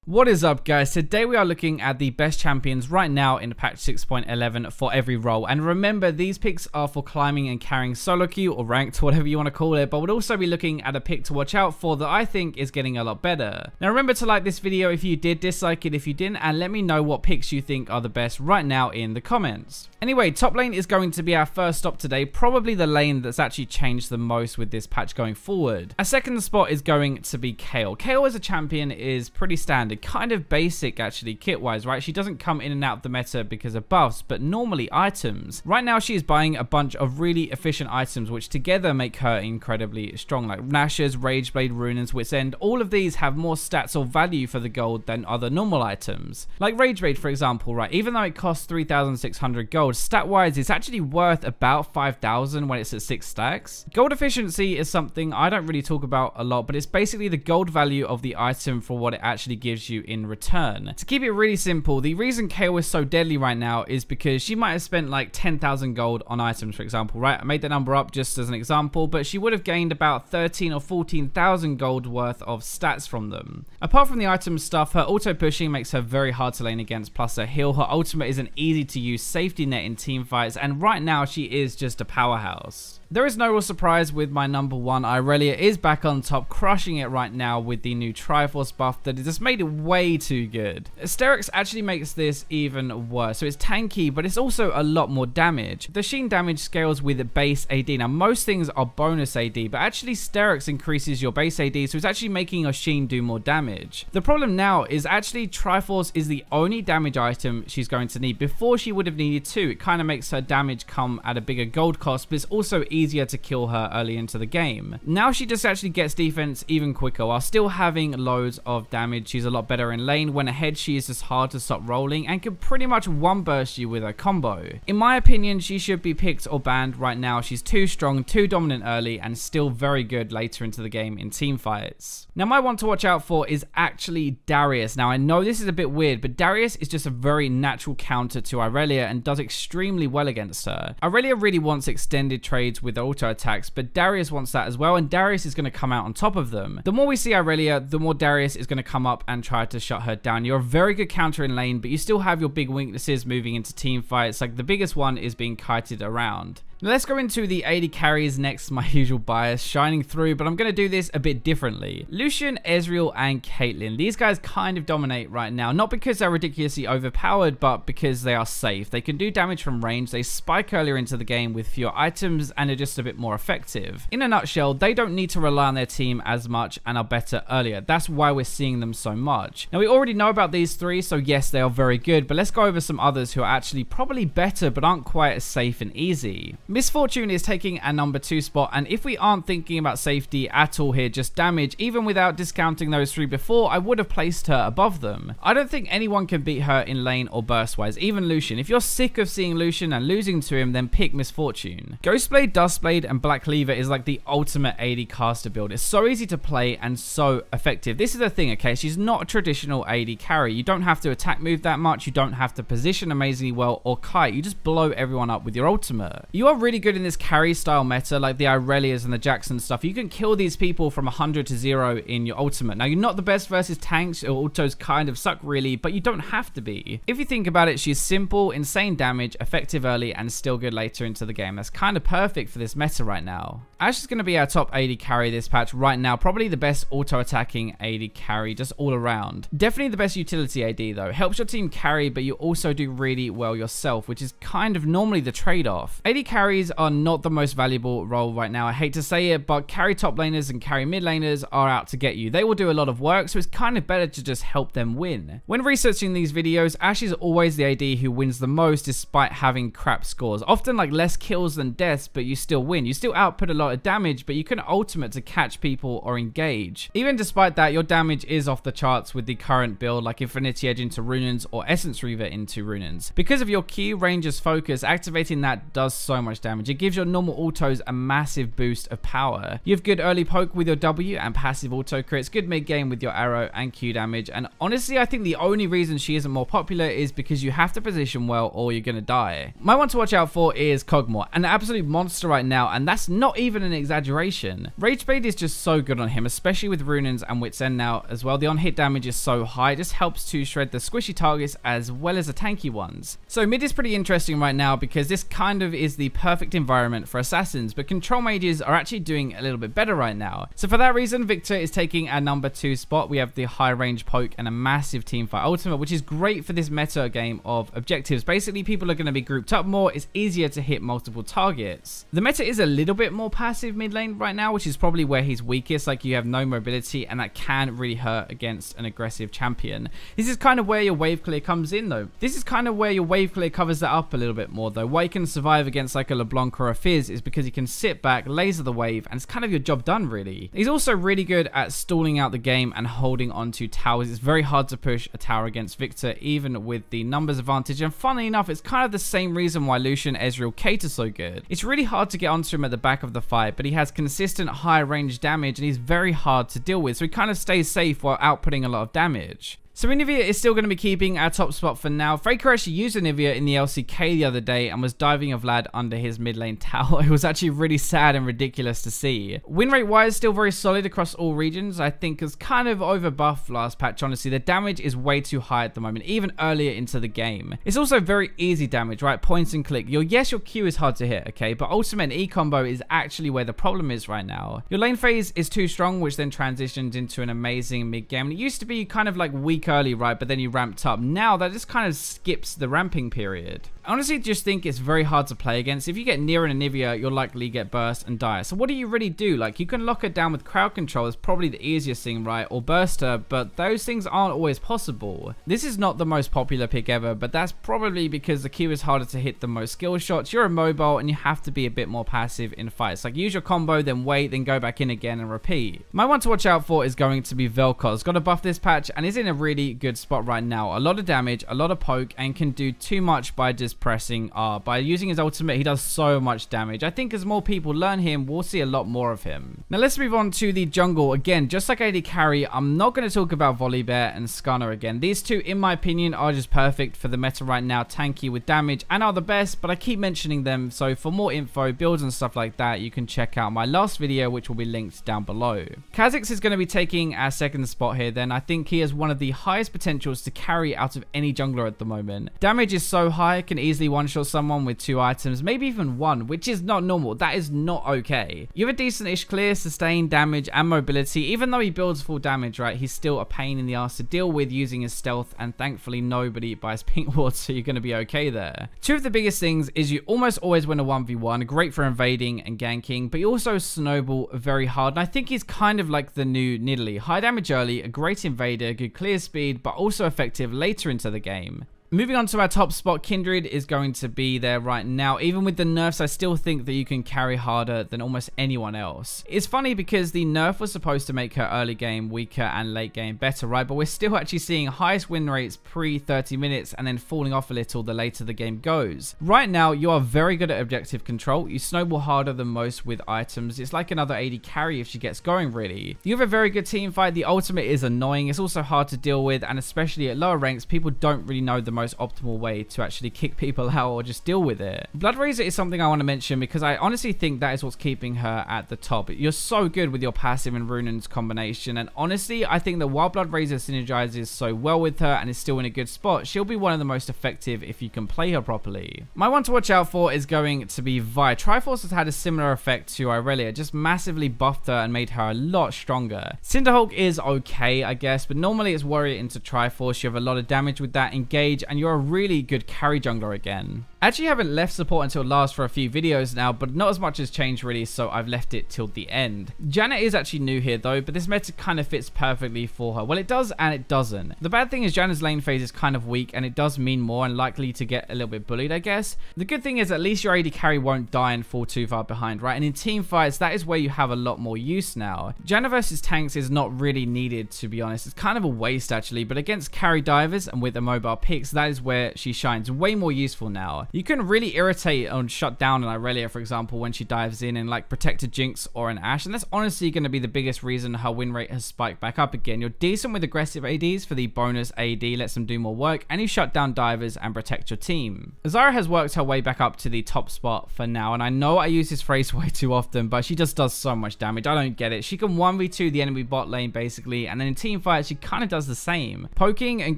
What is up, guys? Today we are looking at the best champions right now in patch 6.11 for every role. And remember, these picks are for climbing and carrying solo queue or ranked, whatever you want to call it, but we'll also be looking at a pick to watch out for that I think is getting a lot better. Now remember to like this video if you did, dislike it if you didn't, and let me know what picks you think are the best right now in the comments. Anyway, top lane is going to be our first stop today, probably the lane that's actually changed the most with this patch going forward. Our second spot is going to be Kayle. Kayle as a champion is pretty standard. Kind of basic actually kit wise, right? She doesn't come in and out of the meta because of buffs, but normally items. Right now she is buying a bunch of really efficient items which together make her incredibly strong, like Nashers, Rageblade, Runins, Wit's End. All of these have more stats or value for the gold than other normal items. Like Rageblade for example, right? Even though it costs 3,600 gold, stat wise it's actually worth about 5,000 when it's at 6 stacks. Gold efficiency is something I don't really talk about a lot, but it's basically the gold value of the item for what it actually gives you in return. To keep it really simple, the reason Kayle is so deadly right now is because she might have spent like 10,000 gold on items, for example, right? I made the number up just as an example, but she would have gained about 13 or 14,000 gold worth of stats from them. Apart from the item stuff, her auto pushing makes her very hard to lane against, plus her heal. Her ultimate is an easy to use safety net in team fights, and right now she is just a powerhouse. There is no real surprise with my number one. Irelia is back on top, crushing it right now with the new Triforce buff that has just made it way too good. Asterix actually makes this even worse. So it's tanky, but it's also a lot more damage. The Sheen damage scales with base AD. Now most things are bonus AD, but actually Asterix increases your base AD, so it's actually making your Sheen do more damage. The problem now is actually Triforce is the only damage item she's going to need. Before she would have needed two. It kind of makes her damage come at a bigger gold cost, but it's also easier to kill her early into the game. Now she just actually gets defense even quicker while still having loads of damage. She's a lot better in lane. When ahead, she is just hard to stop rolling and can pretty much one burst you with her combo. In my opinion, she should be picked or banned right now. She's too strong, too dominant early, and still very good later into the game in team fights. Now my one to watch out for is actually Darius. Now I know this is a bit weird, but Darius is just a very natural counter to Irelia and does extremely well against her. Irelia really wants extended trades with auto attacks, but Darius wants that as well, and Darius is going to come out on top of them. The more we see Irelia, the more Darius is going to come up and try to shut her down. You're a very good counter in lane, but you still have your big weaknesses moving into team fights. Like the biggest one is being kited around. Now let's go into the AD carries next. My usual bias shining through, but I'm going to do this a bit differently. Lucian, Ezreal, and Caitlyn. These guys kind of dominate right now, not because they're ridiculously overpowered, but because they are safe. They can do damage from range, they spike earlier into the game with fewer items, and are just a bit more effective. In a nutshell, they don't need to rely on their team as much and are better earlier. That's why we're seeing them so much. Now we already know about these three, so yes, they are very good, but let's go over some others who are actually probably better, but aren't quite as safe and easy. Misfortune is taking a number 2 spot, and if we aren't thinking about safety at all here, just damage, even without discounting those three before, I would have placed her above them. I don't think anyone can beat her in lane or burst wise, even Lucian. If you're sick of seeing Lucian and losing to him, then pick Misfortune. Ghostblade, Dustblade, and Black Cleaver is like the ultimate AD caster build. It's so easy to play and so effective. This is the thing, okay? She's not a traditional AD carry. You don't have to attack move that much. You don't have to position amazingly well or kite. You just blow everyone up with your ultimate. You are really good in this carry style meta, like the Irelias and the Jackson stuff. You can kill these people from 100 to 0 in your ultimate. Now you're not the best versus tanks, or autos kind of suck really, but you don't have to be. If you think about it, she's simple, insane damage, effective early, and still good later into the game. That's kind of perfect for this meta right now. ASHE is going to be our top AD carry this patch right now. Probably the best auto attacking AD carry just all around. Definitely the best utility AD though. Helps your team carry, but you also do really well yourself, which is kind of normally the trade-off. AD carries are not the most valuable role right now. I hate to say it, but carry top laners and carry mid laners are out to get you. They will do a lot of work, so it's kind of better to just help them win. When researching these videos, ASHE is always the AD who wins the most despite having crap scores. Often like less kills than deaths, but you still win. You still output a lot of damage, but you can ultimate to catch people or engage. Even despite that, your damage is off the charts with the current build, like Infinity Edge into Runins or Essence Reaver into Runins. Because of your Q, Ranger's Focus, activating that does so much damage. It gives your normal autos a massive boost of power. You have good early poke with your W and passive auto crits, good mid game with your arrow and Q damage, and honestly I think the only reason she isn't more popular is because you have to position well or you're gonna die. My one to watch out for is Kog'Maw, an absolute monster right now, and that's not even even an exaggeration. Rage Blade is just so good on him, especially with Runins and Wit's End now as well. The on-hit damage is so high, it just helps to shred the squishy targets as well as the tanky ones. So mid is pretty interesting right now because this kind of is the perfect environment for assassins, but control mages are actually doing a little bit better right now. So for that reason, VIKTOR is taking our number 2 spot. We have the high range poke and a massive teamfight ultimate, which is great for this meta game of objectives. Basically, people are going to be grouped up more. It's easier to hit multiple targets. The meta is a little bit more passive mid lane right now, which is probably where he's weakest. Like, you have no mobility, and that can really hurt against an aggressive champion. This is kind of where your wave clear comes in, though. This is kind of where your wave clear covers that up a little bit more, though. Why he can survive against like a LeBlanc or a Fizz is because he can sit back, laser the wave, and it's kind of your job done, really. He's also really good at stalling out the game and holding onto towers. It's very hard to push a tower against VIKTOR, even with the numbers advantage. And funnily enough, it's kind of the same reason why Lucian, Ezreal, Kate are so good. It's really hard to get onto him at the back of the fight, but he has consistent high range damage and he's very hard to deal with, so he kind of stays safe while outputting a lot of damage. So Anivia is still going to be keeping our top spot for now. Faker actually used Anivia in the LCK the other day and was diving a Vlad under his mid lane tower. It was actually really sad and ridiculous to see. Win rate wise, still very solid across all regions. I think is kind of over buffed last patch, honestly. The damage is way too high at the moment, even earlier into the game. It's also very easy damage, right? Points and click. Yes, your Q is hard to hit, okay? But ultimate and E combo is actually where the problem is right now. Your lane phase is too strong, which then transitions into an amazing mid game. And it used to be kind of like weak early, right, but then you ramped up. Now that just kind of skips the ramping period. I honestly just think it's very hard to play against. If you get near an Anivia, you'll likely get burst and die. So what do you really do? Like, you can lock her down with crowd control, is probably the easiest thing, right, or burst her, but those things aren't always possible. This is not the most popular pick ever, but that's probably because the Q is harder to hit the most skill shots. You're immobile and you have to be a bit more passive in fights. Like, use your combo, then wait, then go back in again and repeat. My one to watch out for is going to be Vel'Koz. Got to buff this patch and is in a really good spot right now. A lot of damage, a lot of poke, and can do too much by just pressing R. By using his ultimate, he does so much damage. I think as more people learn him, we'll see a lot more of him. Now let's move on to the jungle. Again, just like AD carry, I'm not going to talk about Volibear and Skarner again. These two, in my opinion, are just perfect for the meta right now, tanky with damage, and are the best, but I keep mentioning them, so for more info, builds and stuff like that, you can check out my last video, which will be linked down below. Kha'Zix is going to be taking our second spot here then. I think he has one of the highest potentials to carry out of any jungler at the moment. Damage is so high, can easily one-shot someone with 2 items, maybe even 1, which is not normal. That is not okay. You have a decent-ish clear, sustain, damage, and mobility. Even though he builds full damage, right, he's still a pain in the ass to deal with using his stealth, and thankfully nobody buys pink ward, so you're going to be okay there. Two of the biggest things is you almost always win a 1v1, great for invading and ganking, but you also snowball very hard, and I think he's kind of like the new Nidalee. High damage early, a great invader, good clear speed, but also effective later into the game. Moving on to our top spot, Kindred is going to be there right now. Even with the nerfs, I still think that you can carry harder than almost anyone else. It's funny because the nerf was supposed to make her early game weaker and late game better, right? But we're still actually seeing highest win rates pre 30 minutes and then falling off a little the later the game goes. Right now, you are very good at objective control. You snowball harder than most with items. It's like another AD carry if she gets going, really. You have a very good team fight. The ultimate is annoying. It's also hard to deal with, and especially at lower ranks, people don't really know the most optimal way to actually kick people out or just deal with it. Bloodrazor is something I want to mention because I honestly think that is what's keeping her at the top. You're so good with your passive and Runin's combination, and honestly I think that while Bloodrazor synergizes so well with her and is still in a good spot, she'll be one of the most effective if you can play her properly. My one to watch out for is going to be Vi. Triforce has had a similar effect to Irelia, just massively buffed her and made her a lot stronger. Cinderhulk is okay, I guess, but normally it's Warrior into Triforce. You have a lot of damage with that, engage, and you're a really good carry jungler again. I actually haven't left support until last for a few videos now, but not as much has changed really, so I've left it till the end. Janet is actually new here though, but this meta kind of fits perfectly for her. Well, it does and it doesn't. The bad thing is Janet's lane phase is kind of weak, and it does mean more and likely to get a little bit bullied, I guess. The good thing is at least your AD carry won't die and fall too far behind, right? And in team fights, that is where you have a lot more use now. Janet versus tanks is not really needed, to be honest. It's kind of a waste actually, but against carry divers and with immobile picks, that is where she shines. Way more useful now. You can really irritate on Shutdown and Irelia, for example, when she dives in and like protect a Jinx or an Ashe, and that's honestly going to be the biggest reason her win rate has spiked back up again. You're decent with aggressive ADs for the bonus AD, lets them do more work, and you shut down divers and protect your team. Zarya has worked her way back up to the top spot for now, and I know I use this phrase way too often, but she just does so much damage. I don't get it. She can 1v2 the enemy bot lane basically, and then in team fights she kind of does the same. Poking and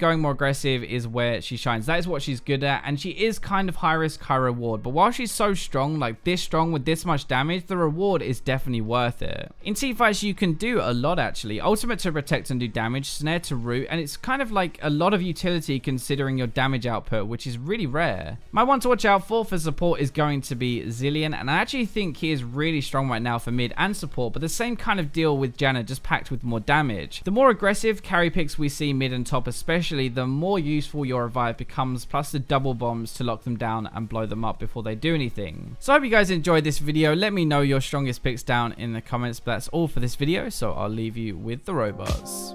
going more aggressive is where she shines. That is what she's good at, and she is kind of high risk, high reward. But while she's so strong, like this strong with this much damage, the reward is definitely worth it. In team fights you can do a lot actually. Ultimate to protect and do damage, snare to root, and it's kind of like a lot of utility considering your damage output, which is really rare. My one to watch out for support is going to be Zilean, and I actually think he is really strong right now for mid and support, but the same kind of deal with Janna, just packed with more damage. The more aggressive carry picks we see mid and top especially, the more useful your revive becomes, plus the double bombs to lock them down and blow them up before they do anything. So I hope you guys enjoyed this video. Let me know your strongest picks down in the comments, but that's all for this video, so I'll leave you with the robots.